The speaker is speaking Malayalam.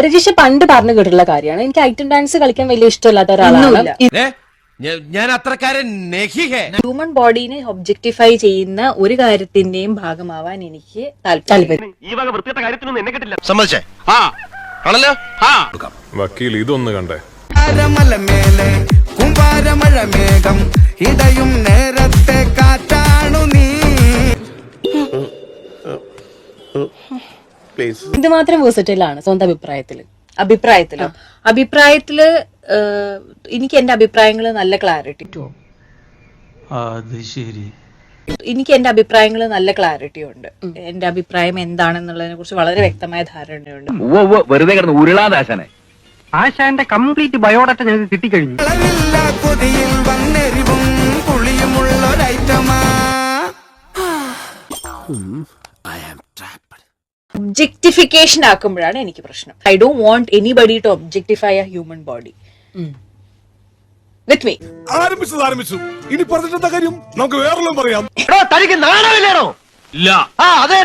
രജിഷ പണ്ട് പറഞ്ഞു കേട്ടിട്ടുള്ള കാര്യമാണ്, എനിക്ക് ഐറ്റം ഡാൻസ് കളിക്കാൻ വലിയ ഇഷ്ടമില്ലാത്ത ഒരാളാണ്. ഞാൻ അത്രക്കാരൻ ഹ്യൂമൻ ബോഡീനെ ഒബ്ജക്ടിഫൈ ചെയ്യുന്ന ഒരു കാര്യത്തിന്റെയും ഭാഗമാവാൻ എനിക്ക് താല്പര്യം. സമ്മതിച്ചേ വക്കീൽ ഇതൊന്ന് കണ്ടേ. കുംഭാരമഴമേഘം ഇടയും നേരത്തെ കാറ്റാണു നീ. ഇത് മാത്രം വേഴ്സറ്റൈലാണ് സ്വന്തം അഭിപ്രായത്തില് എനിക്ക് എന്റെ അഭിപ്രായങ്ങൾ നല്ല ക്ലാരിറ്റി ഉണ്ട്. എന്റെ അഭിപ്രായം എന്താണെന്നുള്ളതിനെ കുറിച്ച് വളരെ വ്യക്തമായ ധാരണയുണ്ട്. വെറുതെ കിടന്ന് ഉരുളാദാശനെ ആശാന്റെ കംപ്ലീറ്റ് ബയോഡാറ്റ ഞങ്ങൾക്ക് കിട്ടിക്കഴിഞ്ഞു. കൊതിയിൽ വന്നെരിവും പുളിയുമുള്ളൊരൈറ്റമാ. ഒബ്ജക്ടിഫിക്കേഷൻ ആക്കുമ്പോഴാണ് എനിക്ക് പ്രശ്നം. I don't want anybody to objectify a human body with me. ആരംഭിച്ചു ഇനി പറഞ്ഞിട്ടെന്താ കാര്യം, നമുക്ക് വേറെല്ലാം പറയാം. തനിക്ക് നാണമില്ലേണോ? ഇല്ല. അതെ.